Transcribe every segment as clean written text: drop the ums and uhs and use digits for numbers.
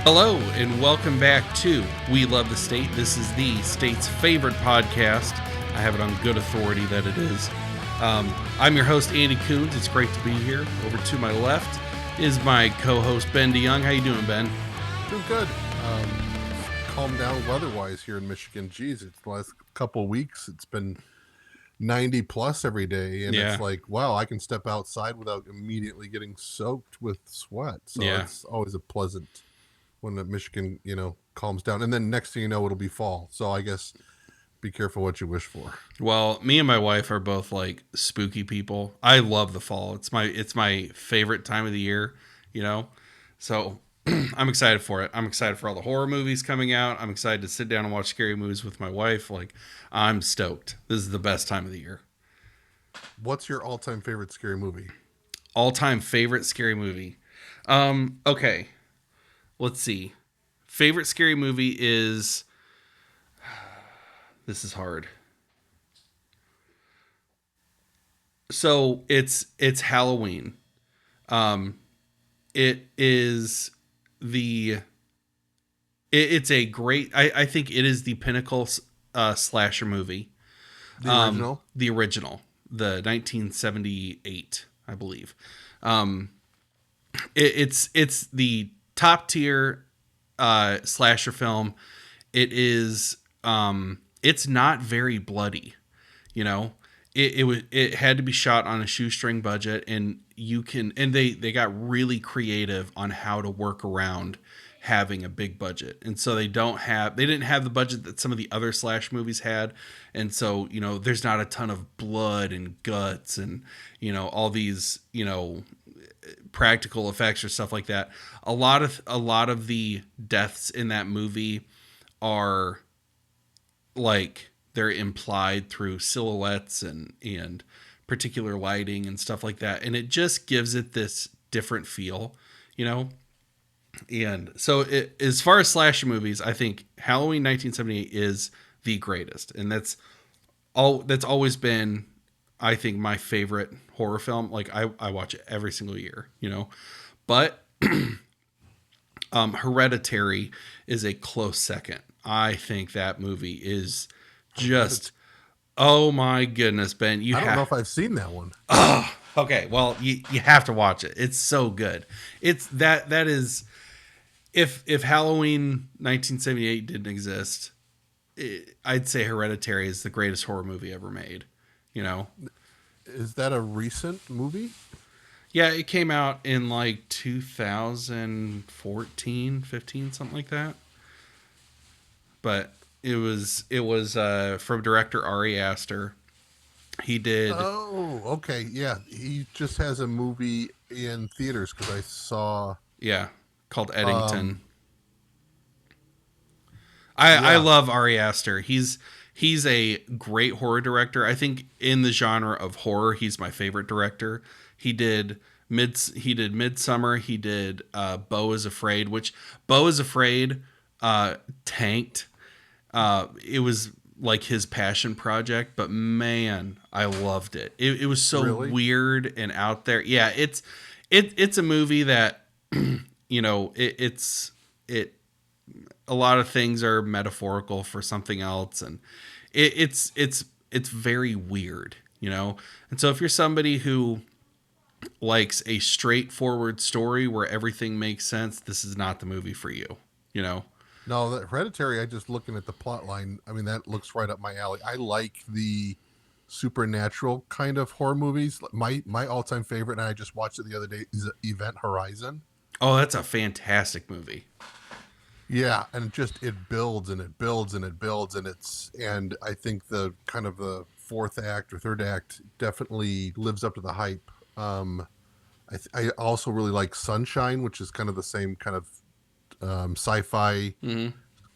Hello, and welcome back to We Love the State. This is the state's favorite podcast. I have it on good authority that it is. I'm your host, Andy Coons. It's great to be here. Over to my left is my co-host, Ben DeYoung. How you doing, Ben? Doing good. Calmed down weather-wise here in Michigan. Geez, it's the last couple of weeks. It's been 90 plus every day, and It's like, wow, I can step outside without immediately getting soaked with sweat. So It's always a pleasant when the Michigan, calms down. And then next thing you know, it'll be fall. So I guess be careful what you wish for. Well, me and my wife are both like spooky people. I love the fall. It's my favorite time of the year, So I'm excited for it. I'm excited for all the horror movies coming out. I'm excited to sit down and watch scary movies with my wife. Like, I'm stoked. This is the best time of the year. What's your all-time favorite scary movie? All-time favorite scary movie. Okay. Let's see. Favorite scary movie is... This is hard. So it's Halloween. It is it's a great, I think it is the pinnacle slasher movie. The original? The original. The 1978, I believe. It's the top tier slasher film. It is it's not very bloody, It had to be shot on a shoestring budget, and they got really creative on how to work around having a big budget. And so they didn't have the budget that some of the other slash movies had. And so, there's not a ton of blood and guts and, all these, practical effects or stuff like that. A lot of the deaths in that movie are like, they're implied through silhouettes and particular lighting and stuff like that. And it just gives it this different feel, And so as far as slasher movies, I think Halloween 1978 is the greatest. And that's always been, I think, my favorite horror film. Like I watch it every single year, But Hereditary is a close second. I think that movie is just, oh my goodness, Ben. I don't know if I've seen that one. Oh, okay. Well, you have to watch it. It's so good. It's that is, if Halloween 1978 didn't exist, I'd say Hereditary is the greatest horror movie ever made. Is that a recent movie? Yeah, it came out in like 2014, 15, something like that. But it was from director Ari Aster. He did. Oh, okay. Yeah. He just has a movie in theaters because I saw. Yeah. Called Eddington. I love Ari Aster. He's a great horror director. I think in the genre of horror, he's my favorite director. He did Midsummer. He did Beau is Afraid, which Beau is Afraid tanked. It was like his passion project, but man, I loved it. It was so really weird and out there. Yeah, it's a movie that it's a lot of things are metaphorical for something else, and it's very weird, And so if you're somebody who likes a straightforward story where everything makes sense, this is not the movie for you, No, the Hereditary, I just looking at the plot line, I mean, that looks right up my alley. I like the supernatural kind of horror movies. My all-time favorite, and I just watched it the other day, is Event Horizon. Oh, that's a fantastic movie. Yeah, and it builds and it builds and it builds, and I think the kind of the fourth act or third act definitely lives up to the hype. I also really like Sunshine, which is kind of the same kind of sci-fi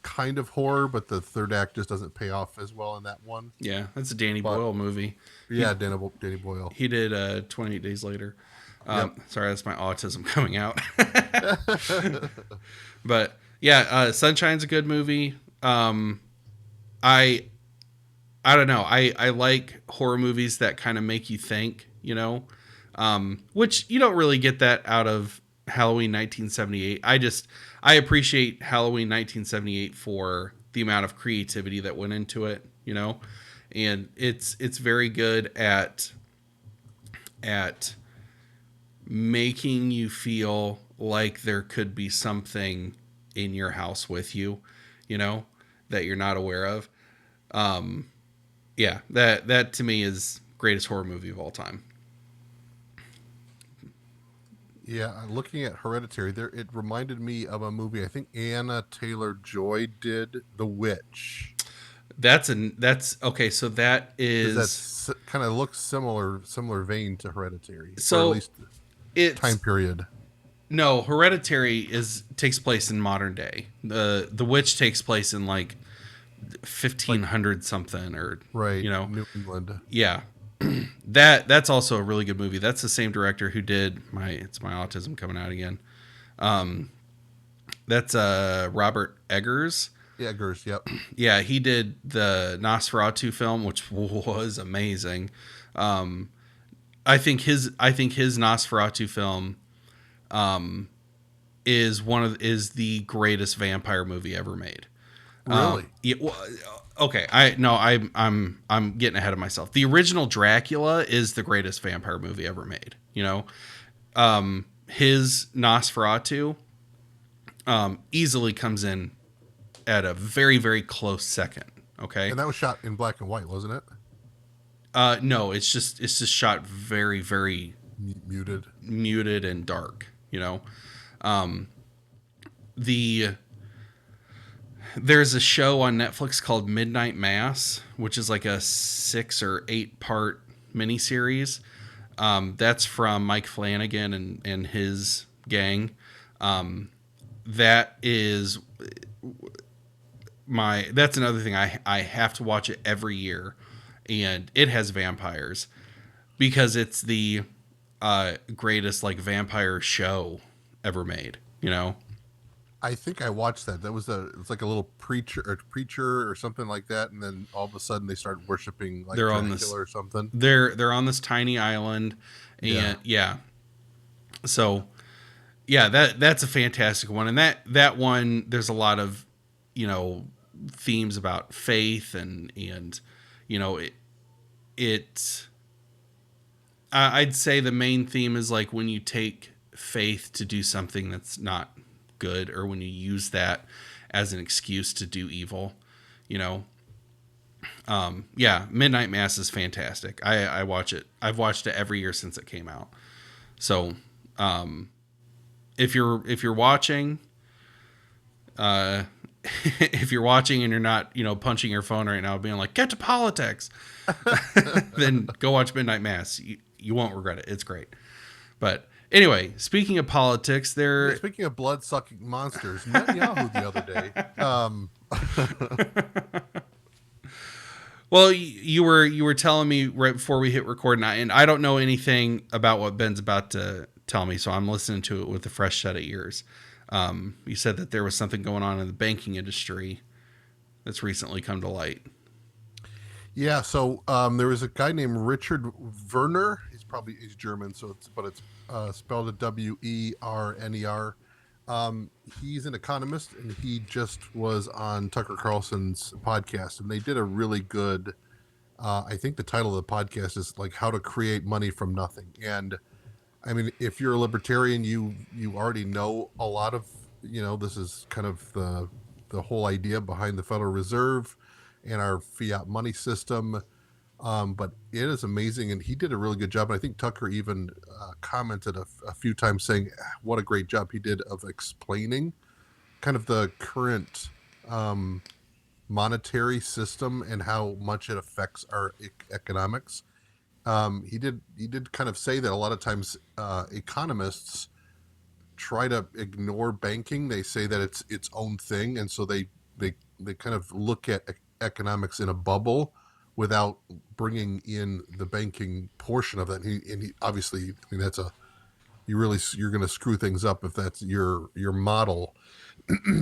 kind of horror, but the third act just doesn't pay off as well in that one. Yeah, that's a Danny Boyle movie. Yeah, Danny Boyle. He did 28 Days Later. Yep. Sorry, that's my autism coming out. But yeah, Sunshine's a good movie. I don't know. I like horror movies that kind of make you think, which you don't really get that out of Halloween 1978. I appreciate Halloween 1978 for the amount of creativity that went into it, you know, and it's very good at making you feel like there could be something in your house with you, you know, that you're not aware of. Yeah, that to me is greatest horror movie of all time. Yeah, looking at Hereditary, there it reminded me of a movie. I think Anna Taylor-Joy did, The Witch. That's okay. So that Because is that's kind of looks similar vein to Hereditary, or at so least it's time period. no Hereditary is takes place in modern day. The Witch takes place in like Like 1500 something or right, you know New England. yeah. That's also a really good movie. That's the same director who did my autism coming out again. That's Robert Eggers. Yeah, Eggers. Yep. Yeah, he did the Nosferatu film, which was amazing. Um, I think his Nosferatu film is the greatest vampire movie ever made. Really? Yeah, well, okay, I'm getting ahead of myself. The original Dracula is the greatest vampire movie ever made. You know, his Nosferatu easily comes in at a very very close second. Okay, And that was shot in black and white, wasn't it? no, it's just shot very very Muted. muted and dark. You know, the there's a show on Netflix called Midnight Mass, which is like a 6 or 8 part miniseries. That's from Mike Flanagan and his gang. That is that's another thing I have to watch it every year, and it has vampires because it's the greatest like vampire show ever made. You know, I think I watched that. It's like a little preacher or something like that, and then all of a sudden they started worshiping like they're on Dracula this or something. they're on this tiny island, Yeah. and yeah, so yeah, that's a fantastic one, and that one there's a lot of you know themes about faith and you know it I'd say the main theme is like when you take faith to do something that's not good, or when you use that as an excuse to do evil, you know. Yeah, Midnight Mass is fantastic. I watch it. I've watched it every year since it came out. So, if you're watching, uh, if you're watching and you're not, you know, punching your phone right now, being like, "Get to politics," then go watch Midnight Mass. You won't regret it. It's great. But anyway, speaking of politics, Yeah, speaking of blood sucking monsters, Netanyahu the other day. Well, you were telling me right before we hit record, and I don't know anything about what Ben's about to tell me, so I'm listening to it with a fresh set of ears. You said that there was something going on in the banking industry that's recently come to light. Yeah, so there was a guy named Richard Werner. He's German, it's spelled Werner. He's an economist, and he just was on Tucker Carlson's podcast, and they did a really good. I think the title of the podcast is like "How to Create Money from Nothing." And I mean, if you're a libertarian, you already know a lot of this is kind of the whole idea behind the Federal Reserve and our fiat money system. But it is amazing, and he did a really good job. And I think Tucker even commented a few times saying what a great job he did of explaining kind of the current monetary system and how much it affects our economics. He did kind of say that a lot of times economists try to ignore banking. They say that it's its own thing, and so they kind of look at economics in a bubble without bringing in the banking portion of that. And he obviously, I mean, you're going to screw things up if that's your model.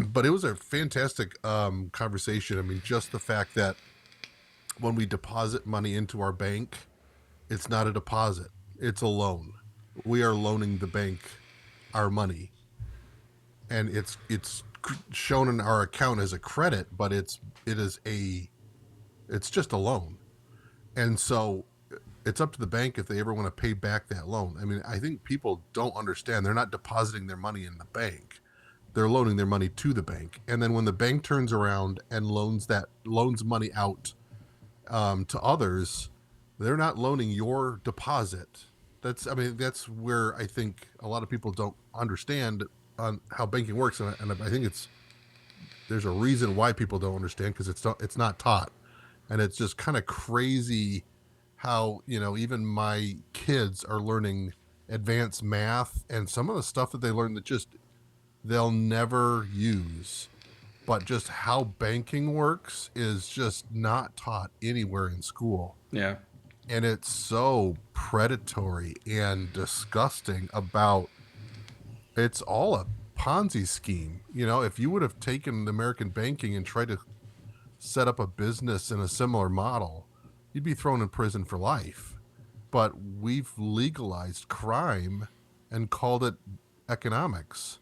But it was a fantastic conversation. I mean, just the fact that when we deposit money into our bank, it's not a deposit, it's a loan. We are loaning the bank our money, and it's shown in our account as a credit, but it's just a loan. And so it's up to the bank if they ever want to pay back that loan. I mean, I think people don't understand. They're not depositing their money in the bank. They're loaning their money to the bank. And then when the bank turns around and loans money out to others, they're not loaning your deposit. That's where I think a lot of people don't understand on how banking works. And I think there's a reason why people don't understand, because it's not taught. And it's just kind of crazy how, even my kids are learning advanced math and some of the stuff that they learn that just they'll never use. But just how banking works is just not taught anywhere in school. Yeah. And it's so predatory and disgusting it's all a Ponzi scheme. If you would have taken American banking and tried to set up a business in a similar model, you'd be thrown in prison for life. But we've legalized crime and called it economics.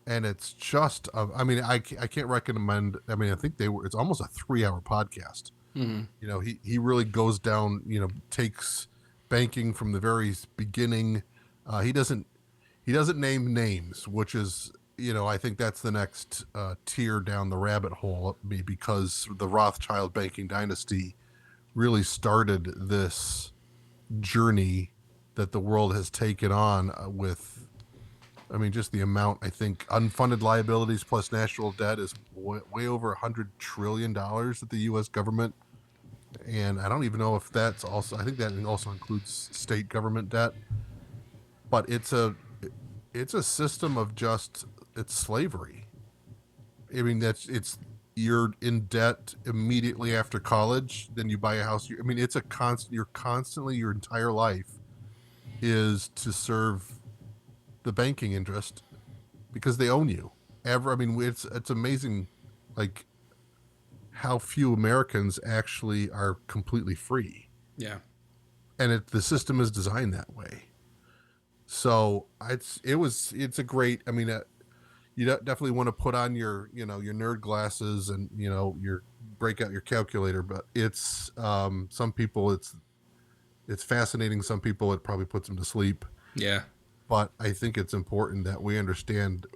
And it's just, I can't recommend, I think it's almost a 3-hour podcast. Mm-hmm. He really goes down, takes banking from the very beginning. He doesn't name names, which is, I think that's the next tier down the rabbit hole, because the Rothschild banking dynasty really started this journey that the world has taken on with, just the amount, I think, unfunded liabilities plus national debt is way over $100 trillion that the U.S. government, and I don't even know if that's also, I think that also includes state government debt, but it's a system of it's slavery. You're in debt immediately after college, then you buy a house. It's a constant. You're constantly, your entire life is to serve the banking interest because they own you. It's amazing, like how few Americans actually are completely free. Yeah. And the system is designed that way. So it's a great, you definitely want to put on your nerd glasses and, break out your calculator, but it's, some people it's fascinating. Some people it probably puts them to sleep. Yeah. But I think it's important that we understand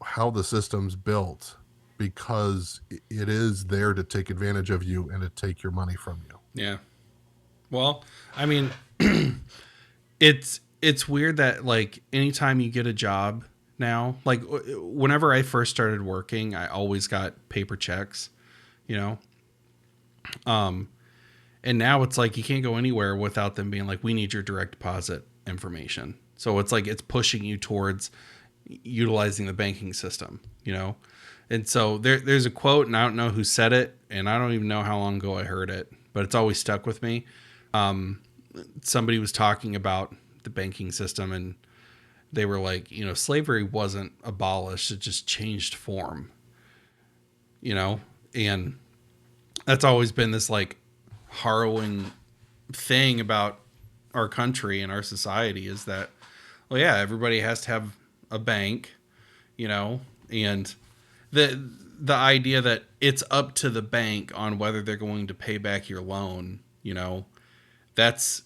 how the system's built, because it is there to take advantage of you and to take your money from you. Yeah. Well, it's weird that, like, anytime you get a job now, like whenever I first started working, I always got paper checks, and now it's like you can't go anywhere without them being like, we need your direct deposit information. So it's like it's pushing you towards utilizing the banking system, And so there's a quote, and I don't know who said it, and I don't even know how long ago I heard it, but it's always stuck with me. Somebody was talking about the banking system, and they were like, slavery wasn't abolished, it just changed form, and that's always been this like harrowing thing about our country and our society, is that, well, yeah, everybody has to have a bank, and the idea that it's up to the bank on whether they're going to pay back your loan, that's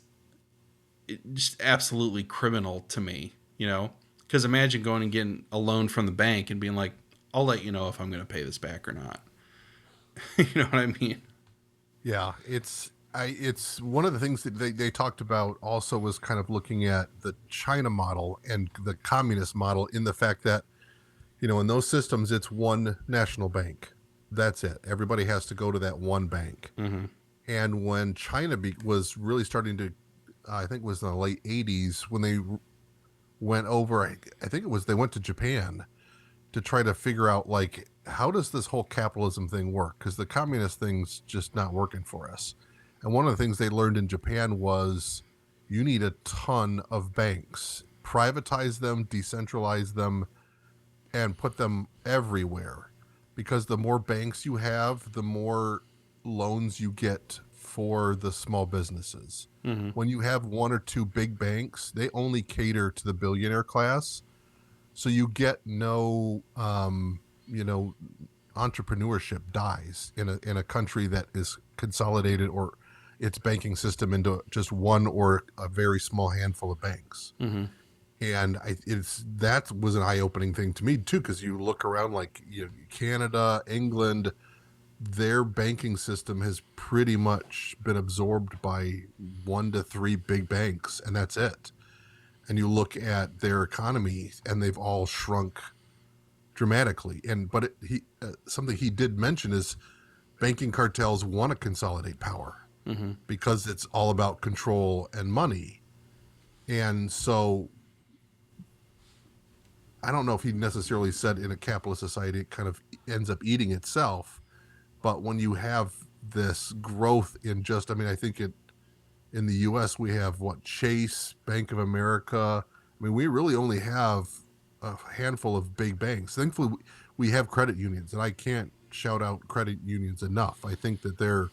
just absolutely criminal to me, because imagine going and getting a loan from the bank and being like, I'll let you know if I'm going to pay this back or not. You know what I mean? Yeah, it's one of the things that they talked about also was kind of looking at the China model and the communist model, in the fact that, in those systems, it's one national bank. That's it. Everybody has to go to that one bank. Mm-hmm. And when China was really starting to, I think it was in the late 80s, when they went over, I think it was, they went to Japan to try to figure out, like, how does this whole capitalism thing work? Because the communist thing's just not working for us. And one of the things they learned in Japan was you need a ton of banks. Privatize them, decentralize them, and put them everywhere. Because the more banks you have, the more loans you get for the small businesses. Mm-hmm. When you have one or two big banks, they only cater to the billionaire class. So you get no, you know, entrepreneurship dies in a country that is consolidated or its banking system into just one or a very small handful of banks. Mm-hmm. And it's that was an eye-opening thing to me too, because you look around like Canada, England, their banking system has pretty much been absorbed by 1 to 3 big banks, and that's it. And you look at their economy, and they've all shrunk dramatically. And but something he did mention is banking cartels want to consolidate power Mm-hmm. because it's all about control and money. And so I don't know if he necessarily said in a capitalist society it kind of ends up eating itself, but when you have this growth in just, I mean, I think in the U.S. we have Chase, Bank of America. I mean, we really only have a handful of big banks. Thankfully, we have credit unions, and I can't shout out credit unions enough. I think that they're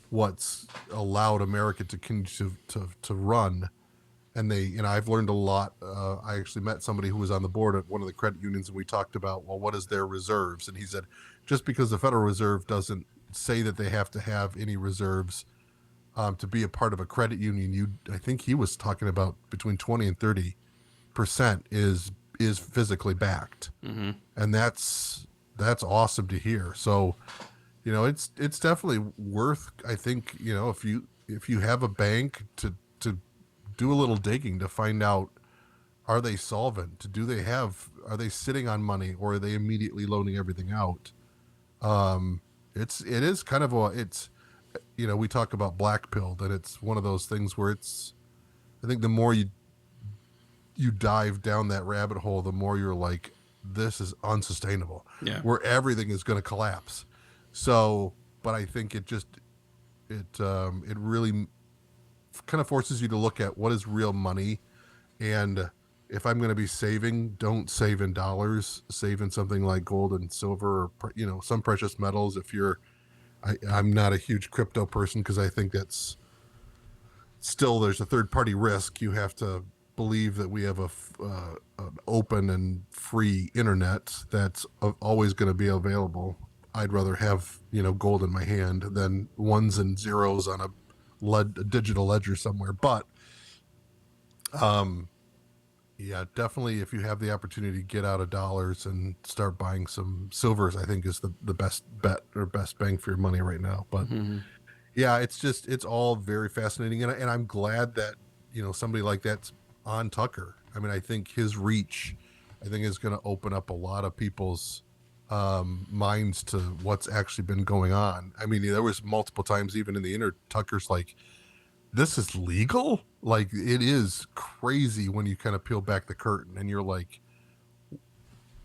what's allowed America to continue to run. And I've learned a lot. I actually met somebody who was on the board at one of the credit unions, and we talked about, well, what is their reserves? And he said, just because the Federal Reserve doesn't say that they have to have any reserves to be a part of a credit union, I think he was talking about between 20 and 30% is physically backed, Mm-hmm. and that's awesome to hear. So, it's definitely worth. I think if you have a bank to do a little digging to find out, are they solvent? Are they sitting on money, or are they immediately loaning everything out? It is kind of we talk about black pilled, and it's one of those things where I think the more you dive down that rabbit hole, the more you're like, this is unsustainable. Yeah. Where everything is going to collapse. So, but I think it really kind of forces you to look at what is real money, and if I'm going to be saving, don't save in dollars, save in something like gold and silver, or some precious metals. I'm not a huge crypto person because I think that's still, there's a third party risk. You have to believe that we have an open and free internet that's always going to be available. I'd rather have gold in my hand than ones and zeros on a digital ledger somewhere. But yeah, definitely, if you have the opportunity to get out of dollars and start buying some silvers, I think is the best bet or best bang for your money right now. But Mm-hmm. yeah, it's all very fascinating, and I'm glad that somebody like that's on Tucker. I mean, I think his reach, I think, is going to open up a lot of people's minds to what's actually been going on. I mean, there was multiple times even in the Tucker's like, this is legal? Like, it is crazy when you kind of peel back the curtain and you're like,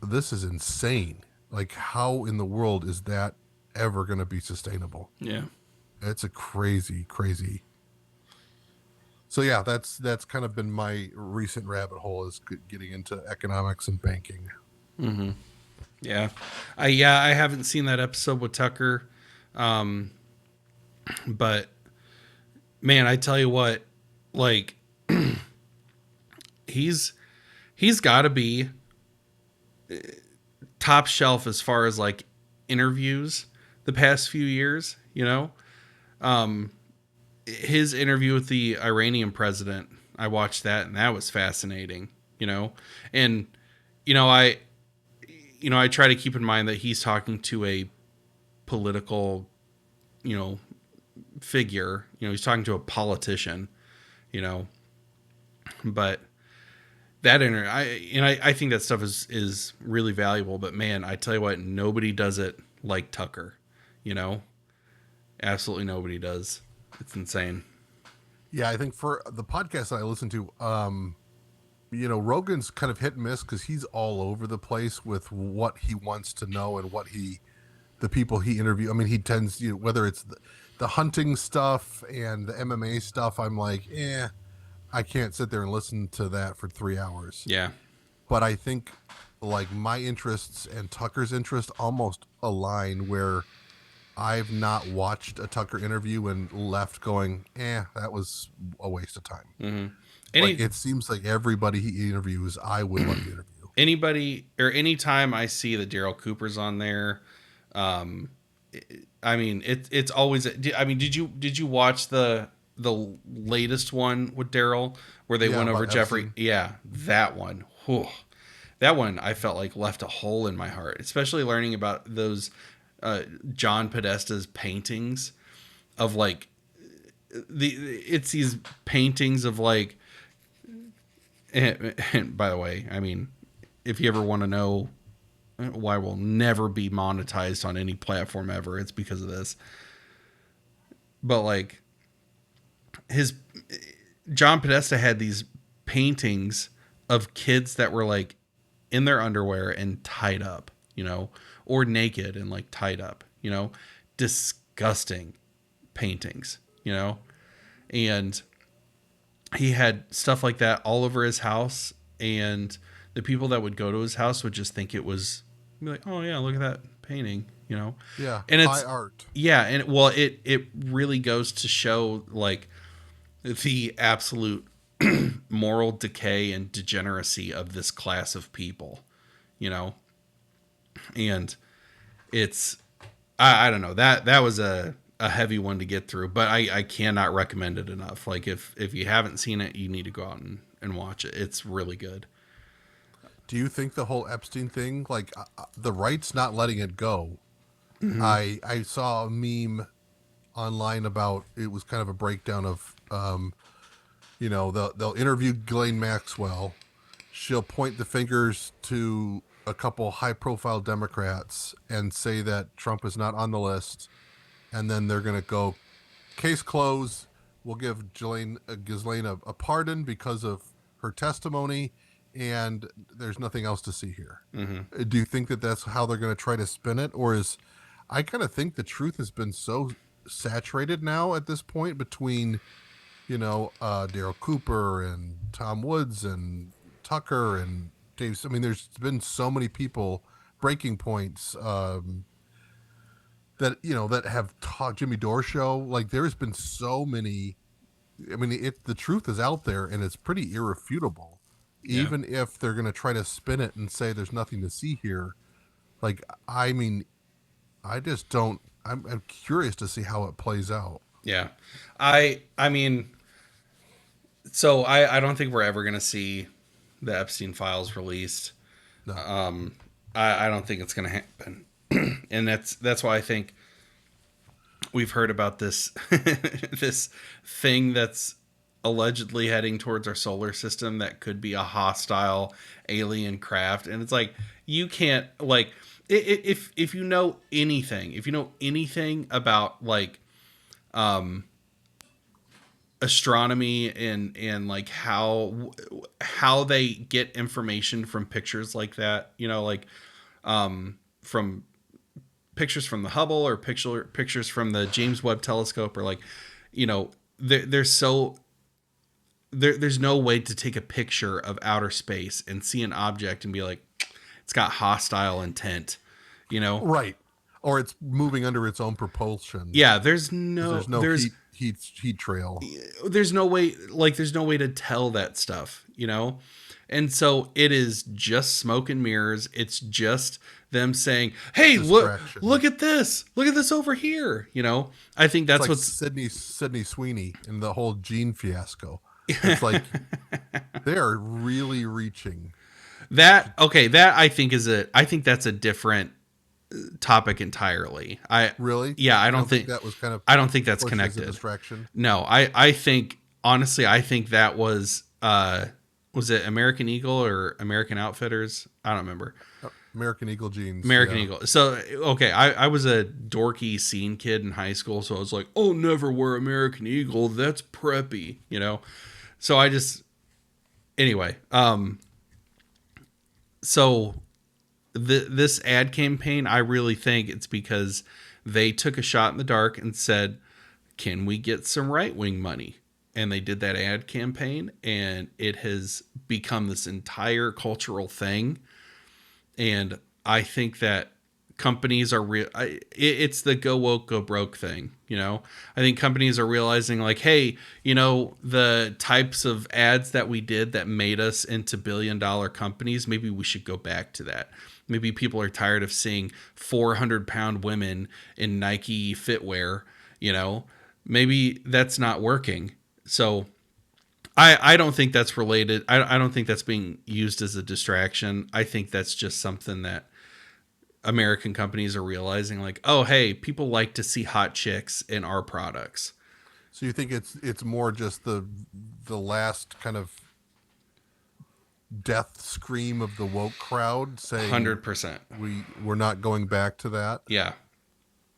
this is insane. Like, how in the world is that ever going to be sustainable? Yeah. It's a crazy. So yeah, that's kind of been my recent rabbit hole, is getting into economics and banking. Mm-hmm. Yeah. I haven't seen that episode with Tucker. But man, I tell you what, like he's got to be top shelf as far as like interviews the past few years, his interview with the Iranian president, I watched that and that was fascinating, and I try to keep in mind that he's talking to a political, figure, he's talking to a politician, but I think that stuff is really valuable, but man, I tell you what, nobody does it like Tucker, absolutely nobody does. It's insane. Yeah, I think for the podcast that I listen to, Rogan's kind of hit and miss because he's all over the place with what he wants to know and the people he interviews. I mean, he tends, whether it's the hunting stuff and the MMA stuff, I'm like, I can't sit there and listen to that for 3 hours. Yeah. But I think like my interests and Tucker's interest almost align, where I've not watched a Tucker interview and left going, that was a waste of time. Mm-hmm. Like, it seems like everybody he interviews, I would love to interview. Anybody or anytime I see that Daryl Cooper's on there, um, I mean it's always. I mean, did you watch the latest one with Daryl where they Yeah, went over about Jeffrey? Epstein. Yeah, that one. Whew. That one I felt like left a hole in my heart, especially learning about those John Podesta's paintings of like it's these paintings of like and by the way, I mean, if you ever want to know why we'll never be monetized on any platform ever, it's because of this. But like his John Podesta had these paintings of kids that were like in their underwear and tied up, or naked and like tied up, disgusting paintings, and he had stuff like that all over his house, and the people that would go to his house would just think it was be like, oh yeah, look at that painting, Yeah, and high it's art. yeah, and well, it really goes to show like the absolute moral decay and degeneracy of this class of people, you know, and it's I don't know, that was a heavy one to get through, but I cannot recommend it enough. Like if you haven't seen it, you need to go out and watch it. It's really good. Do you think the whole Epstein thing, like the right's not letting it go? Mm-hmm. I saw a meme online about it was kind of a breakdown of they'll interview Ghislaine Maxwell. She'll point the fingers to a couple high profile Democrats and say that Trump is not on the list, and then they're going to go case closed. We'll give Ghislaine a pardon because of her testimony, and there's nothing else to see here. Mm-hmm. Do you think that that's how they're going to try to spin it, or is I kind of think the truth has been so saturated now at this point between Daryl Cooper and Tom Woods and Tucker and Dave. I mean, there's been so many people breaking points that have talked. Jimmy Dore show. Like there's been so many. I mean, the truth is out there and it's pretty irrefutable. Yeah. Even if they're going to try to spin it and say there's nothing to see here, like I mean, I just don't. I'm curious to see how it plays out. Yeah. I mean, so I don't think we're ever gonna see the Epstein files released. No. I don't think it's gonna happen. And that's why I think we've heard about this this thing that's allegedly heading towards our solar system that could be a hostile alien craft, and it's like you can't like if you know anything about like astronomy and like how they get information from pictures like that, like from pictures from the Hubble or pictures from the James Webb telescope, or like there's so there's no way to take a picture of outer space and see an object and be like it's got hostile intent, Right. Or it's moving under its own propulsion. yeah, There's no heat trail. there's no way, like there's no way to tell that stuff, and so it is just smoke and mirrors. It's just them saying, hey, look at this over here. I think that's like what's Sydney Sweeney and the whole Gene fiasco. It's like they are really reaching that. Okay, that I think that's a different topic entirely. I don't think that was kind of I don't think that's pushed as a connected. distraction. No, I think honestly, I think that was it American Eagle or American Outfitters? I don't remember. American Eagle jeans. American Eagle. So okay, I was a dorky scene kid in high school, so I was like, oh, never wear American Eagle. That's preppy, So I just anyway. So this ad campaign, I really think it's because they took a shot in the dark and said, can we get some right wing money? And they did that ad campaign, and it has become this entire cultural thing. And I think that companies are it's the go woke go broke thing. I think companies are realizing like, hey, the types of ads that we did that made us into billion-dollar companies, maybe we should go back to that. Maybe people are tired of seeing 400-pound women in Nike footwear. Maybe that's not working. So I don't think that's related. I don't think that's being used as a distraction. I think that's just something that American companies are realizing, like, oh, hey, people like to see hot chicks in our products. So you think it's more just the last kind of death scream of the woke crowd saying 100%. We're not going back to that? Yeah.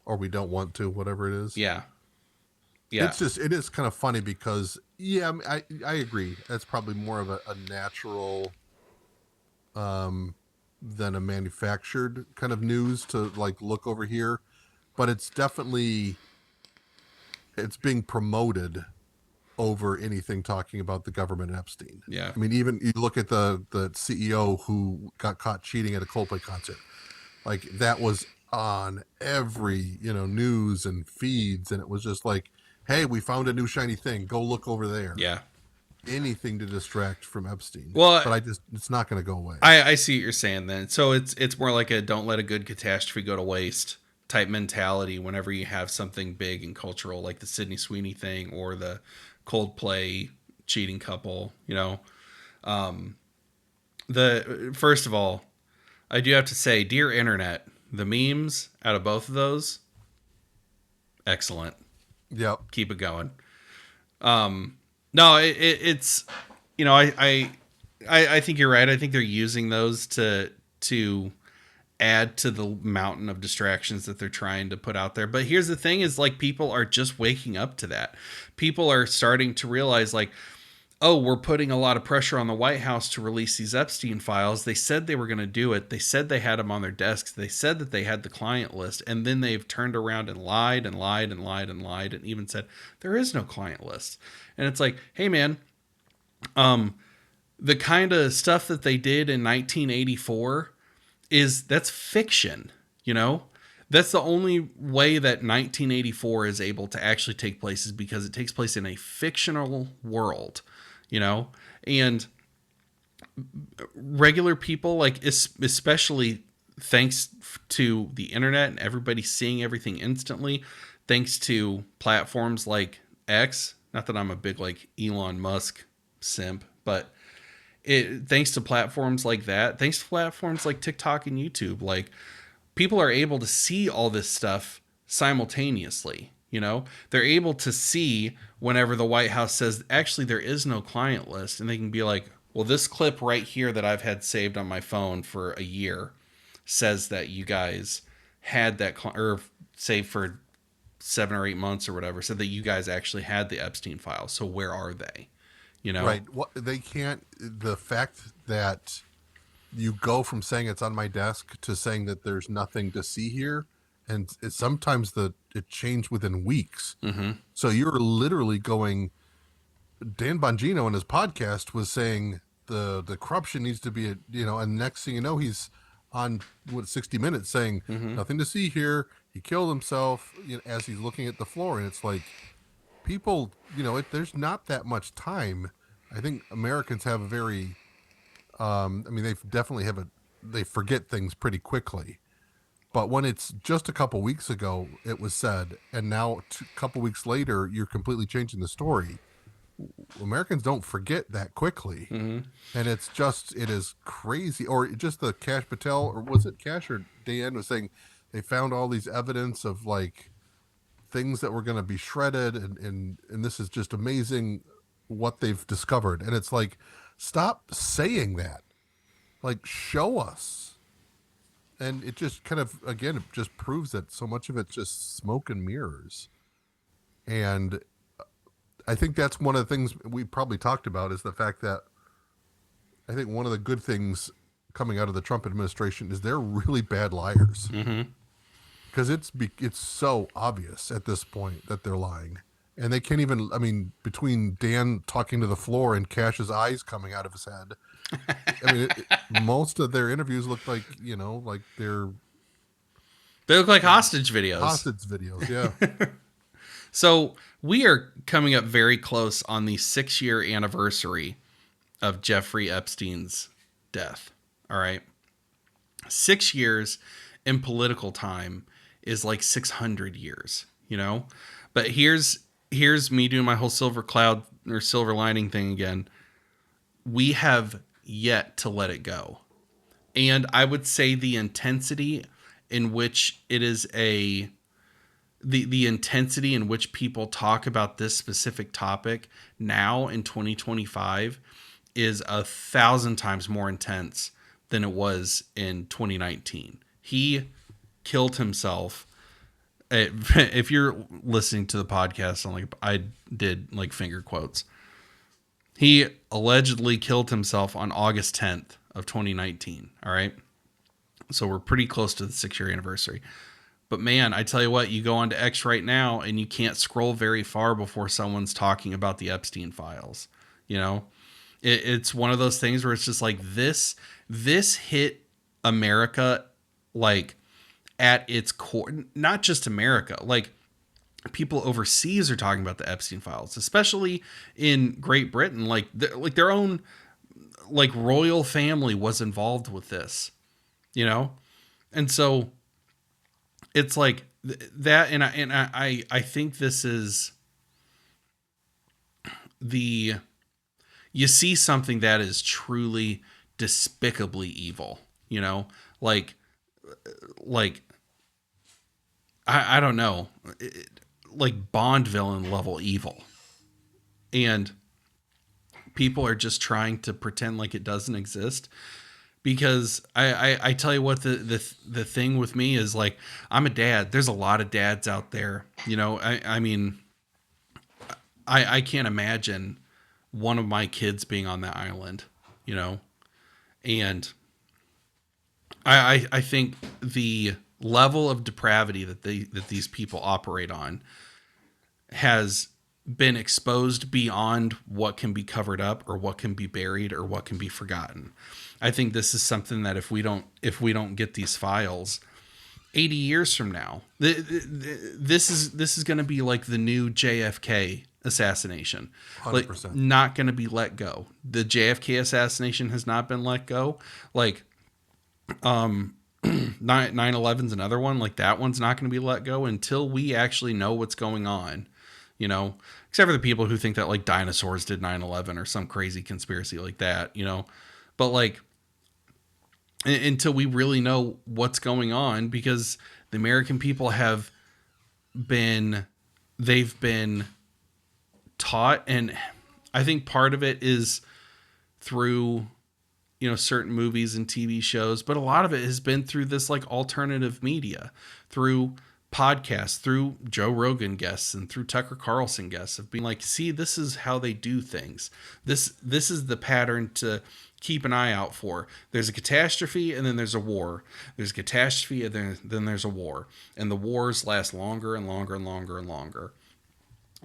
Or we don't want to, whatever it is. Yeah. Yeah. It is kind of funny because I agree. That's probably more of a natural than a manufactured kind of news to like look over here, but it's being promoted over anything talking about the government and Epstein. Yeah. I mean, even you look at the CEO who got caught cheating at a Coldplay concert, like that was on every news and feeds, and it was just like, hey, we found a new shiny thing, go look over there. Yeah. Anything to distract from Epstein. Well, but it's not going to go away. I see what you're saying then. So it's more like a don't let a good catastrophe go to waste type mentality whenever you have something big and cultural like the Sydney Sweeney thing or the Coldplay cheating couple. The first of all, I do have to say, dear internet, the memes out of both of those, excellent. Yep. Keep it going. No, it's I think you're right. I think they're using those to add to the mountain of distractions that they're trying to put out there. But here's the thing is like people are just waking up to that. People are starting to realize like, oh, we're putting a lot of pressure on the White House to release these Epstein files. They said they were going to do it. They said they had them on their desks. They said that they had the client list. And then they've turned around and lied and lied and lied and lied and even said there is no client list. And it's like, hey, man, the kind of stuff that they did in 1984 that's fiction, That's the only way that 1984 is able to actually take place is because it takes place in a fictional world, and regular people, like especially thanks to the internet and everybody seeing everything instantly, thanks to platforms like X. Not that I'm a big like Elon Musk simp, but thanks to platforms like that, thanks to platforms like TikTok and YouTube, like people are able to see all this stuff simultaneously. They're able to see whenever the White House says actually there is no client list, and they can be like, well, this clip right here that I've had saved on my phone for a year says that you guys had that or saved for 7 or 8 months or whatever, said that you guys actually had the Epstein files. So where are they? Right. What they can't. The fact that you go from saying it's on my desk to saying that there's nothing to see here, and sometimes it changed within weeks. Mm-hmm. So you're literally going. Dan Bongino in his podcast was saying the corruption needs to be and next thing you know he's on 60 Minutes saying nothing to see here. He killed himself as he's looking at the floor, and it's like. People, there's not that much time. I think Americans have a very, they definitely they forget things pretty quickly. But when it's just a couple weeks ago, it was said, and now a couple weeks later, you're completely changing the story. Americans don't forget that quickly. Mm-hmm. And it is crazy. Or just the Kash Patel, or was it Kash or Dan was saying they found all these evidence of like, things that were going to be shredded and this is just amazing what they've discovered. And it's like, stop saying that, like show us. And it just kind of, again, it just proves that so much of it's just smoke and mirrors. And I think that's one of the things we probably talked about is the fact that I think one of the good things coming out of the Trump administration is they're really bad liars. Mm-hmm. Because it's so obvious at this point that they're lying. And they can't even, between Dan talking to the floor and Cash's eyes coming out of his head, most of their interviews look like, like they're They look like hostage videos. Hostage videos, yeah. So we are coming up very close on the 6-year anniversary of Jeffrey Epstein's death. All right. 6 years in political time is like 600 years, you know? But here's me doing my whole silver cloud or silver lining thing again. We have yet to let it go. And I would say the intensity in which it is the intensity in which people talk about this specific topic now in 2025 is 1,000 times more intense than it was in 2019. He killed himself. If you're listening to the podcast, I did like finger quotes. He allegedly killed himself on August 10th of 2019. All right. So we're pretty close to the 6-year anniversary. But man, I tell you what, you go onto X right now and you can't scroll very far before someone's talking about the Epstein files. You know, it's one of those things where it's just like this hit America like at its core, not just America, like people overseas are talking about the Epstein files, especially in Great Britain, like their own like royal family was involved with this, you know? And so it's like that. And I think this is you see something that is truly despicably evil, you know, like I don't know, like Bond villain level evil. And people are just trying to pretend like it doesn't exist. Because I tell you what, the thing with me is like, I'm a dad. There's a lot of dads out there. You know, I mean, I can't imagine one of my kids being on that island, you know, and I think the level of depravity that these people operate on has been exposed beyond what can be covered up or what can be buried or what can be forgotten. I think this is something that if we don't get these files 80 years from now, this is going to be like the new JFK assassination. 100%. Like, not going to be let go. The JFK assassination has not been let go. Like 9/11's another one. Like, that one's not going to be let go until we actually know what's going on. You know, except for the people who think that like dinosaurs did 9/11 or some crazy conspiracy like that, you know, but like until we really know what's going on, because the American people they've been taught. And I think part of it is through, you know, certain movies and TV shows, but a lot of it has been through this like alternative media, through podcasts, through Joe Rogan guests and through Tucker Carlson guests, of being like, see, this is how they do things. This is the pattern to keep an eye out for. There's a catastrophe and then there's a war. There's a catastrophe and then there's a war. And the wars last longer and longer and longer and longer.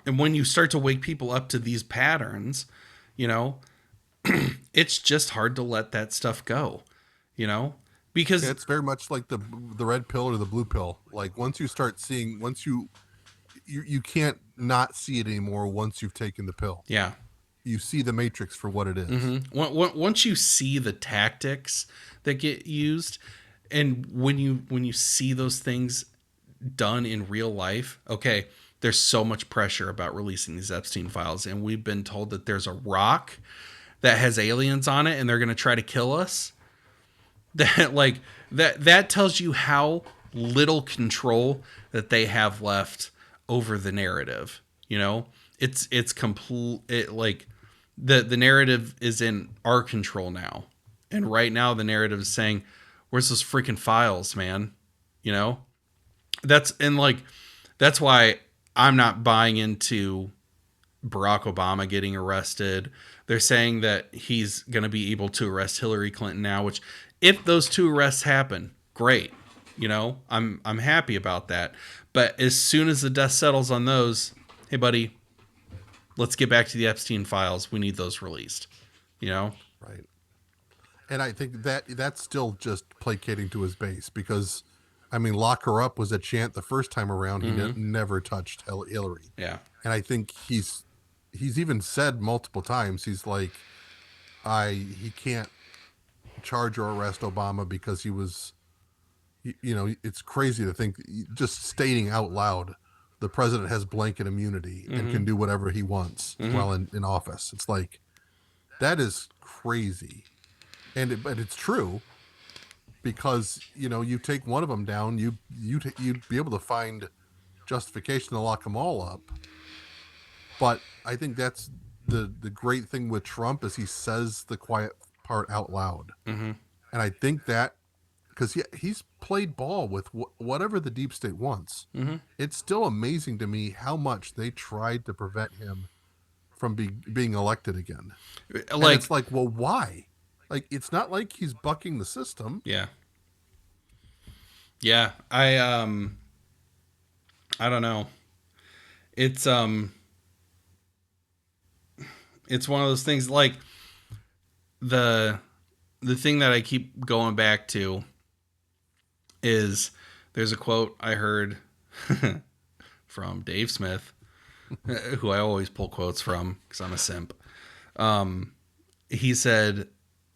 And when you start to wake people up to these patterns, you know, it's just hard to let that stuff go, you know? Because it's very much like the red pill or the blue pill. Like once you start seeing, you can't not see it anymore once you've taken the pill. Yeah. You see the matrix for what it is. Mm-hmm. Once you see the tactics that get used, and when you see those things done in real life, okay, there's so much pressure about releasing these Epstein files. And we've been told that there's a rock that has aliens on it and they're going to try to kill us. That like that tells you how little control that they have left over the narrative. You know, it's complete. Like the narrative is in our control now, and right now the narrative is saying, "Where's those freaking files, man?" You know, that's why I'm not buying into Barack Obama getting arrested. They're saying that he's going to be able to arrest Hillary Clinton now, which, if those two arrests happen, great. You know, I'm happy about that. But as soon as the dust settles on those, hey buddy, let's get back to the Epstein files. We need those released. You know? Right. And I think that that's still just placating to his base, because I mean, lock her up was a chant the first time around. He Mm-hmm. never touched Hillary. Yeah. And I think he's even said multiple times, he's like, he can't charge or arrest Obama because he was, it's crazy to think, just stating out loud, the president has blanket immunity and Mm-hmm. can do whatever he wants Mm-hmm. while in office. It's like, that is crazy. But it's true, because, you take one of them down, you'd be able to find justification to lock them all up. But I think that's the great thing with Trump, is he says the quiet part out loud. Mm-hmm. And I think that, because he's played ball with whatever the deep state wants. Mm-hmm. It's still amazing to me how much they tried to prevent him from being elected again. And it's like, well, why? Like, it's not like he's bucking the system. Yeah. Yeah. I don't know. It's one of those things, like the thing that I keep going back to is, there's a quote I heard from Dave Smith, who I always pull quotes from because I'm a simp. He said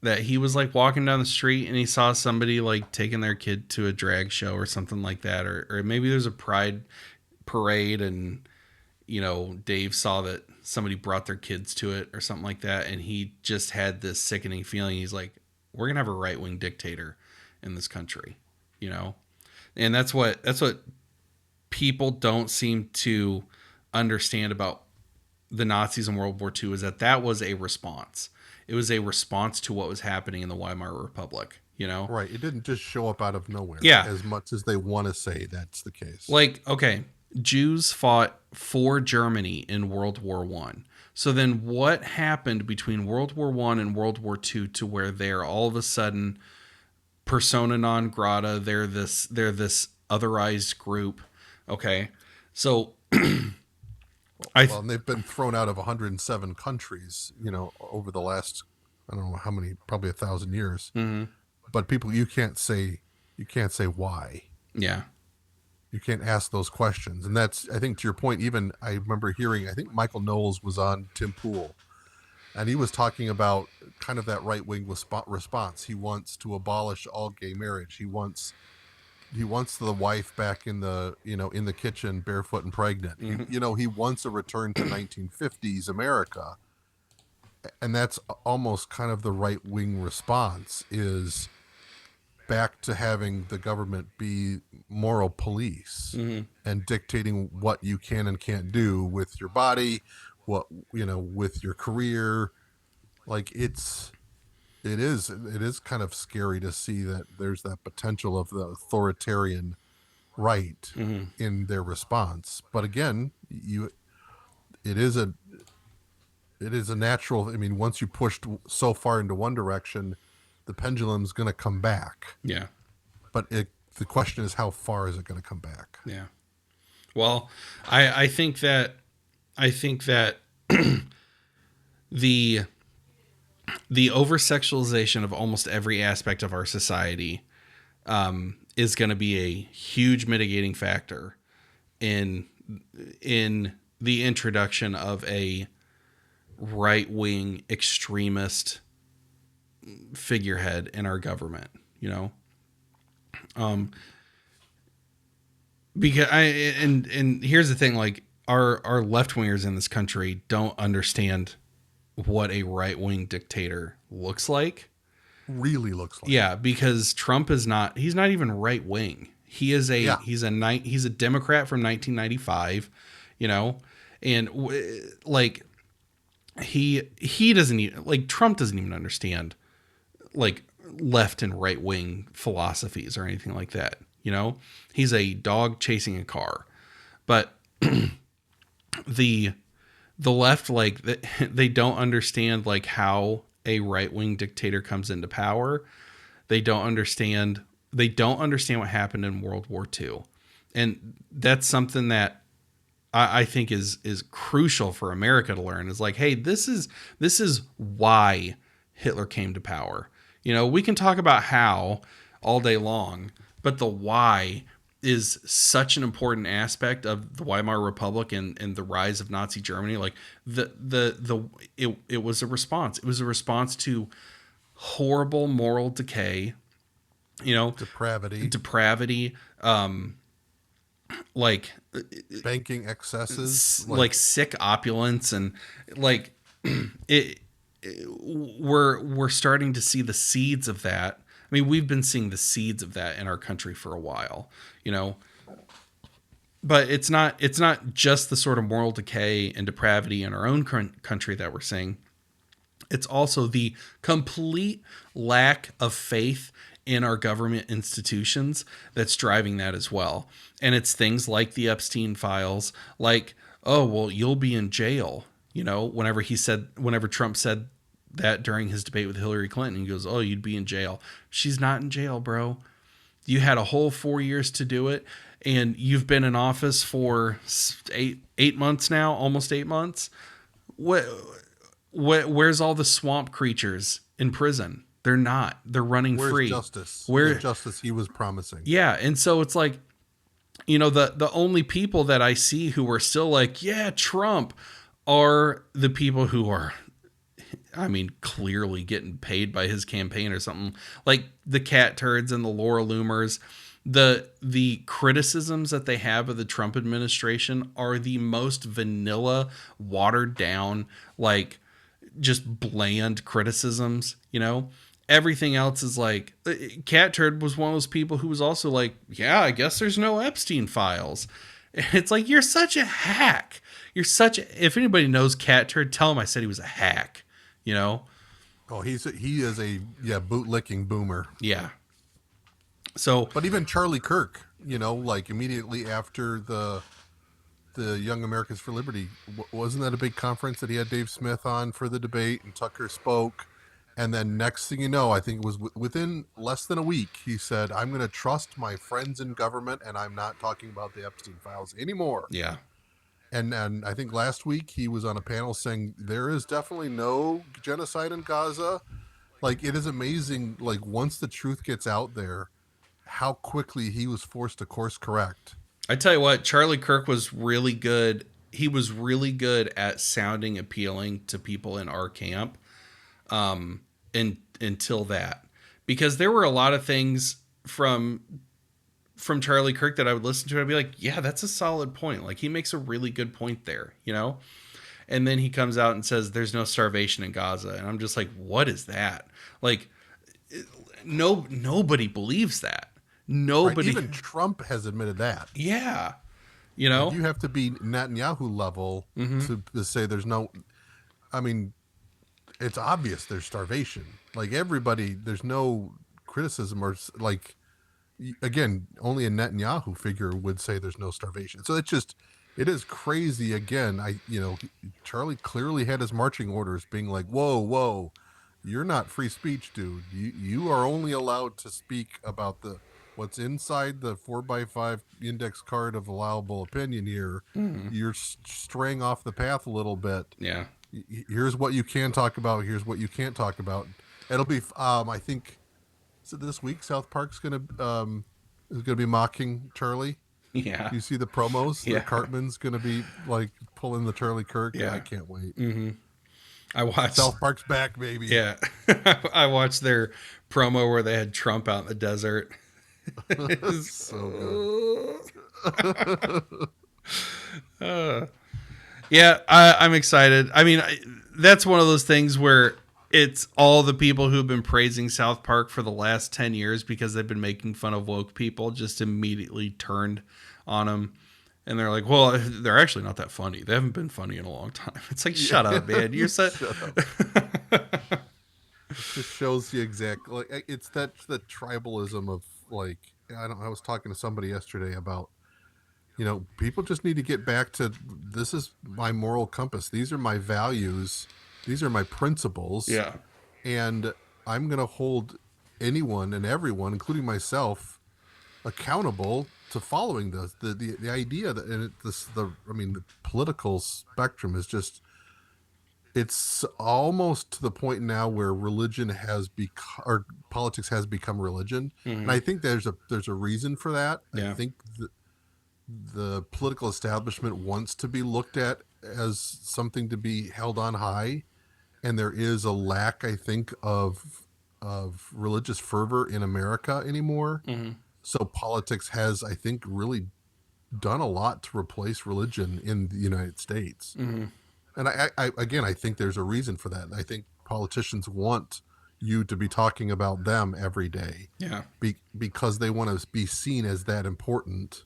that he was like walking down the street and he saw somebody like taking their kid to a drag show or something like that, or maybe there's a pride parade and Dave saw that somebody brought their kids to it or something like that, and he just had this sickening feeling. He's like, we're gonna have a right-wing dictator in this country, and that's what people don't seem to understand about the Nazis in World War II, is that was a response. It was a response to what was happening in the Weimar Republic, Right. It didn't just show up out of nowhere. Yeah. As much as they want to say that's the case. Like, okay, Jews fought for Germany in World War I. So then what happened between World War I and World War II to where they're all of a sudden persona non grata? They're this otherized group. Okay. So well, and they've been thrown out of 107 countries, over the last, I don't know how many, probably 1,000 years. Mm-hmm. But people, you can't say why. Yeah. You can't ask those questions. And that's, I think, to your point, even I remember hearing, I think Michael Knowles was on Tim Pool, and he was talking about kind of that right-wing response. He wants to abolish all gay marriage. He wants the wife back in the, in the kitchen, barefoot and pregnant. Mm-hmm. He wants a return to 1950s America. And that's almost kind of the right-wing response, is back to having the government be moral police. Mm-hmm. And dictating what you can and can't do with your body, with your career. Like, it is kind of scary to see that there's that potential of the authoritarian right Mm-hmm. in their response. But again, it is a natural. I mean, once you pushed so far into one direction, the pendulum's going to come back. Yeah. But the question is, how far is it going to come back? Yeah. Well, I think that the over-sexualization of almost every aspect of our society is going to be a huge mitigating factor in the introduction of a right-wing extremist figurehead in our government, because and here's the thing, like our left-wingers in this country don't understand what a right-wing dictator looks like. Really looks like. Yeah, because Trump he's not even right-wing. He's a Democrat from 1995, and like he doesn't even, like, Trump doesn't even understand like left and right-wing philosophies or anything like that. He's a dog chasing a car. But the left, like, they don't understand like how a right-wing dictator comes into power. They don't understand what happened in World War II. And that's something that I think is crucial for America to learn, is like, hey, this is why Hitler came to power. We can talk about how all day long, but the why is such an important aspect of the Weimar Republic and the rise of Nazi Germany. Like it was a response. It was a response to horrible moral decay, you know, Depravity, depravity, like banking excesses, like sick opulence, and like it, we're starting to see the seeds of that. I mean, we've been seeing the seeds of that in our country for a while, you know. But it's not just the sort of moral decay and depravity in our own country that we're seeing. It's also the complete lack of faith in our government institutions that's driving that as well. And it's things like the Epstein files, like, oh, well, you'll be in jail. You know, whenever Trump said that during his debate with Hillary Clinton, he goes, oh, you'd be in jail. She's not in jail, bro. You had a whole 4 years to do it, and you've been in office for eight months now, almost 8 months. Where's all the swamp creatures in prison? They're not. They're running where's free. justice? Where the justice he was promising? Yeah, and so it's like, you know, the only people that I see who are still like, yeah, Trump, are the people who are, I mean, clearly getting paid by his campaign or something. Like the cat turds and the Laura Loomers. The criticisms that they have of the Trump administration are the most vanilla, watered down, like just bland criticisms, you know? Everything else is like, Cat Turd was one of those people who was also like, yeah, I guess there's no Epstein files. And it's like, you're such a hack. If anybody knows Cat Turd, tell him I said he was a hack, you know? Oh, he is a bootlicking boomer. Yeah. So, but even Charlie Kirk, you know, like immediately after the Young Americans for Liberty, wasn't that a big conference that he had Dave Smith on for the debate, and Tucker spoke, and then next thing you know, I think it was within less than a week, he said, I'm going to trust my friends in government, and I'm not talking about the Epstein files anymore. Yeah. And I think last week he was on a panel saying there is definitely no genocide in Gaza. Like, it is amazing, like, once the truth gets out there, how quickly he was forced to course correct. I tell you what, Charlie Kirk was really good. He was really good at sounding appealing to people in our camp, until that, because there were a lot of things from Charlie Kirk that I would listen to. I'd be like, yeah, that's a solid point. Like, he makes a really good point there, you know? And then he comes out and says, there's no starvation in Gaza. And I'm just like, what is that? Like, nobody believes that. Nobody. Right. Even Trump has admitted that. Yeah. You know? You have to be Netanyahu level to say there's no, I mean, it's obvious there's starvation. Like, everybody, there's no criticism, or like, again, only a Netanyahu figure would say there's no starvation. So it is crazy. Again, Charlie clearly had his marching orders being like, whoa, you're not free speech, dude. You are only allowed to speak about what's inside the 4x5 index card of allowable opinion here. You're straying off the path a little bit. Yeah. Here's what you can talk about. Here's what you can't talk about. It'll be, I think, is it this week? South Park's is gonna be mocking Charlie. Yeah. You see the promos? Yeah. Cartman's gonna be like pulling the Charlie Kirk. Yeah. I can't wait. Mm-hmm. I watched South Park's back, baby. Yeah. I watched their promo where they had Trump out in the desert. So good. Yeah, I'm excited. I mean, that's one of those things where it's all the people who've been praising South Park for the last 10 years because they've been making fun of woke people just immediately turned on them. And they're like, well, they're actually not that funny. They haven't been funny in a long time. It's like, shut up, man. You're such... It just shows the exact, like, it's the tribalism of, like, I was talking to somebody yesterday about, people just need to get back to, this is my moral compass. These are my values. These are my principles. Yeah. And I'm going to hold anyone and everyone, including myself, accountable to following this. The idea that, and the political spectrum is just, It's almost to the point now where religion has become, or politics has become religion, and Mm-hmm. I think there's a reason for that. I Yeah. think the political establishment wants to be looked at as something to be held on high, and there is a lack, I think, of religious fervor in America anymore. Mm-hmm. So politics has, I think, really done a lot to replace religion in the United States. Mm-hmm. And again, I think there's a reason for that. I think politicians want you to be talking about them every day, Yeah. because they want to be seen as that important,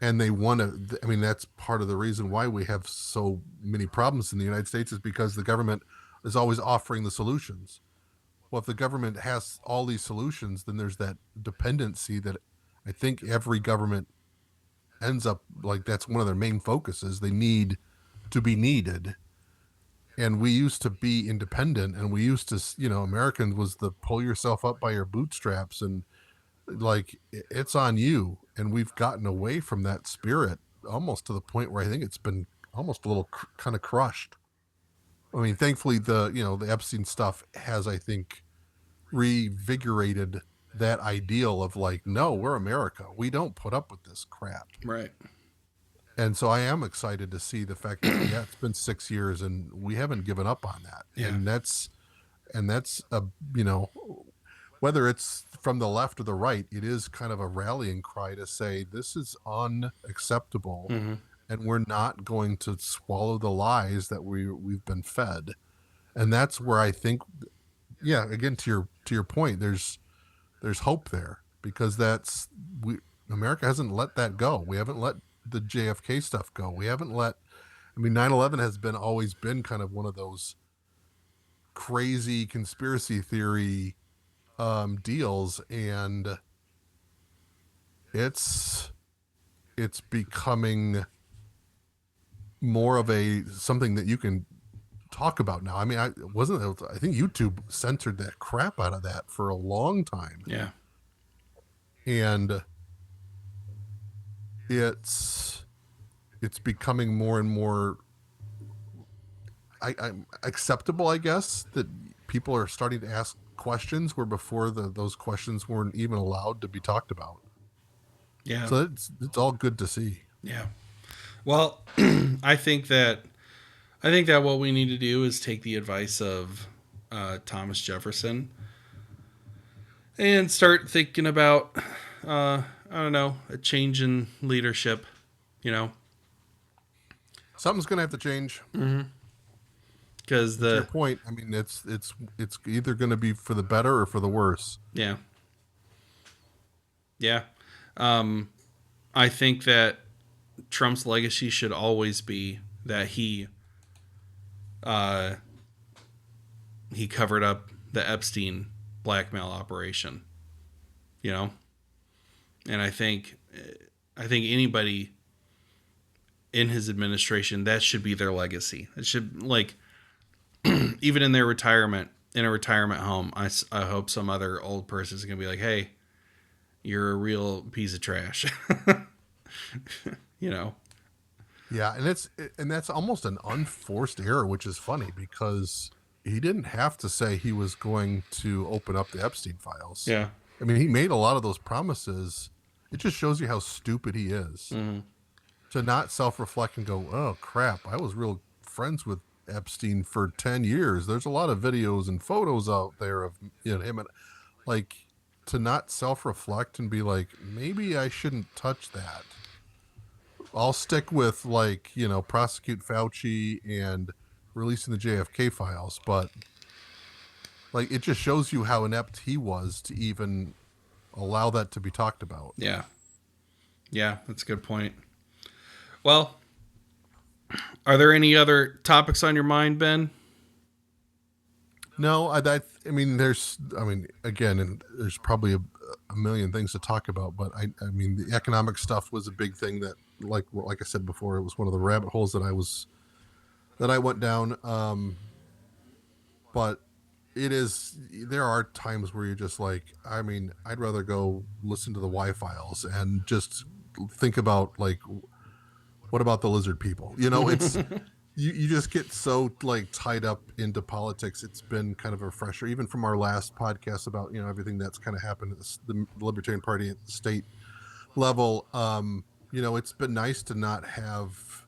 and they want to. I mean, that's part of the reason why we have so many problems in the United States, is because the government is always offering the solutions. Well, if the government has all these solutions, then there's that dependency that I think every government ends up like, that's one of their main focuses. They need to be needed. And we used to be independent, and we used to, Americans was the pull yourself up by your bootstraps, and like, it's on you. And we've gotten away from that spirit almost to the point where I think it's been almost a little kind of crushed. I mean, thankfully the Epstein stuff has, I think, revigorated that ideal of like, no, we're America. We don't put up with this crap. Right. And so I am excited to see the fact that, yeah, it's been 6 years and we haven't given up on that. Yeah. And that's a, you know, whether it's from the left or the right, it is kind of a rallying cry to say this is unacceptable, Mm-hmm. and we're not going to swallow the lies that we've been fed. And that's where I think, yeah, again, to your point, there's hope there, because that's we America hasn't let that go. We haven't let the JFK stuff go. We haven't let, I mean, 9/11 has been always been kind of one of those crazy conspiracy theory deals, and it's becoming more of a something that you can talk about now. I mean, I think YouTube censored the crap out of that for a long time. Yeah. And it's becoming more and more I'm acceptable, I guess, that people are starting to ask questions where before those questions weren't even allowed to be talked about. Yeah. So it's all good to see. Yeah. Well, I think that what we need to do is take the advice of Thomas Jefferson and start thinking about I don't know, a change in leadership. You know, Something's going to have to change. because To your point, I mean, it's either going to be for the better or for the worse. yeah. I think that Trump's legacy should always be that he covered up the Epstein blackmail operation. You know, and I think anybody in his administration, that should be their legacy. It should, like, even in their retirement, in a retirement home, I hope some other old person is gonna be like, hey, you're a real piece of trash. You know. Yeah, and that's almost an unforced error, which is funny because he didn't have to say he was going to open up the Epstein files. Yeah. I mean, he made a lot of those promises. It just shows you how stupid he is. Mm-hmm. To not self-reflect and go, oh crap, I was real friends with Epstein for 10 years. There's a lot of videos and photos out there of him, and like, to not self-reflect and be like, maybe I shouldn't touch that. I'll stick with, like, prosecute Fauci and releasing the JFK files, but like, it just shows you how inept he was to even allow that to be talked about. Yeah. Yeah, that's a good point. Well, are there any other topics on your mind, Ben? No, I mean, again, and there's probably a million things to talk about, but I mean, the economic stuff was a big thing that, like I said before, it was one of the rabbit holes that I went down. But there are times where you're just like, I mean, I'd rather go listen to the Y-Files and just think about, like, what about the lizard people? It's you just get so like tied up into politics. It's been kind of a refresher, even from our last podcast about everything that's kind of happened at the Libertarian Party at the state level. It's been nice to not have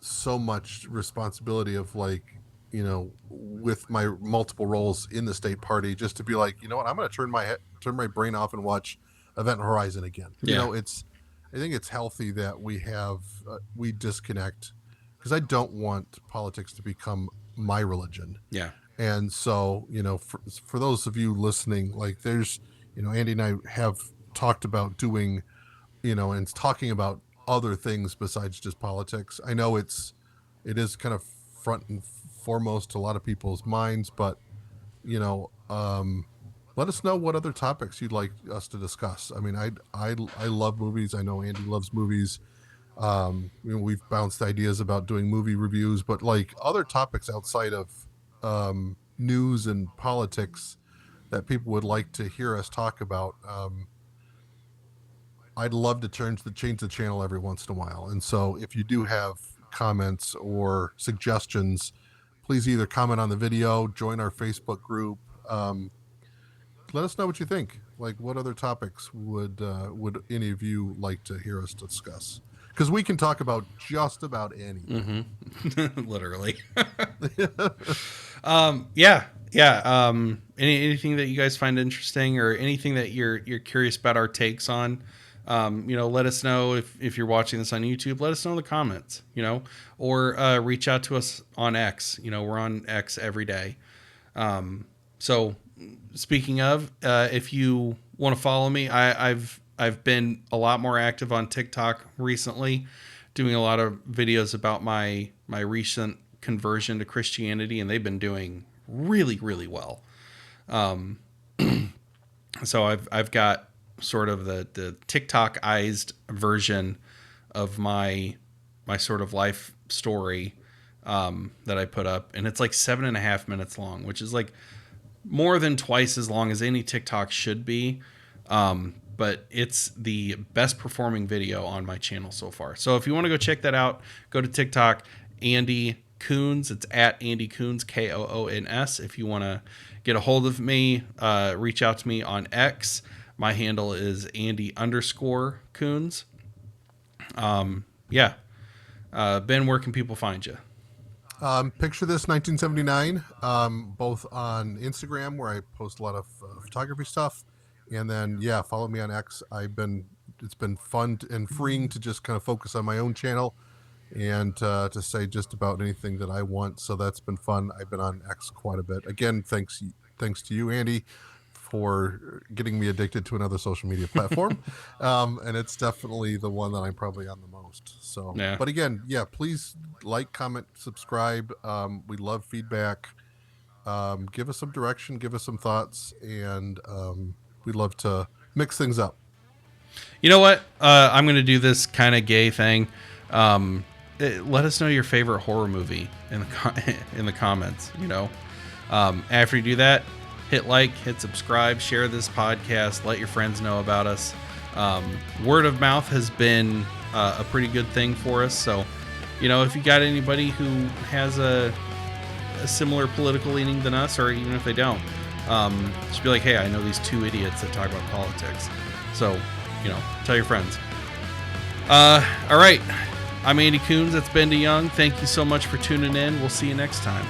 so much responsibility of like with my multiple roles in the state party, just to be like, you know what, I'm going to turn my brain off and watch Event Horizon again. Yeah. I think it's healthy that we disconnect, because I don't want politics to become my religion. Yeah. And so, for those of you listening, like there's, Andy and I have talked about doing, and talking about other things besides just politics. I know it is kind of front and foremost to a lot of people's minds, but let us know what other topics you'd like us to discuss. I mean, I love movies. I know Andy loves movies. We've bounced ideas about doing movie reviews, but like other topics outside of news and politics that people would like to hear us talk about. I'd love to change the channel every once in a while. And so if you do have comments or suggestions, please either comment on the video, join our Facebook group. Let us know what you think. Like, what other topics would any of you like to hear us discuss? Because we can talk about just about anything. Mm-hmm. Literally. Yeah. Anything that you guys find interesting, or anything that you're curious about our takes on, let us know. If you're watching this on YouTube, let us know in the comments, or reach out to us on X. We're on X every day. So speaking of, if you want to follow me, I've been a lot more active on TikTok recently, doing a lot of videos about my recent conversion to Christianity, and they've been doing really, really well. So I've got sort of the TikTok-ized version of my sort of life story that I put up, and it's like 7.5 minutes long, which is like more than twice as long as any TikTok should be. But it's the best performing video on my channel so far. So if you want to go check that out, go to TikTok, Andy Coons. It's at Andy Coons, Koons. If you want to get a hold of me, reach out to me on X. My handle is Andy_Coons. Ben, where can people find you? Picture This 1979, both on Instagram, where I post a lot of photography stuff, and then follow me on X. It's been fun and freeing to just kind of focus on my own channel and to say just about anything that I want. So that's been fun. I've been on X quite a bit. Again, thanks to you, Andy, for getting me addicted to another social media platform. And it's definitely the one that I'm probably on the most. So, yeah. But again, please like, comment, subscribe. We love feedback. Give us some direction, give us some thoughts, and we'd love to mix things up. You know what? I'm going to do this kind of gay thing. Let us know your favorite horror movie in the comments. After you do that, hit like, hit subscribe, share this podcast, let your friends know about us. Word of mouth has been a pretty good thing for us. So, if you got anybody who has a similar political leaning than us, or even if they don't, just be like, hey, I know these two idiots that talk about politics. So, tell your friends. All right. I'm Andy Coons. That's Ben DeYoung. Thank you so much for tuning in. We'll see you next time.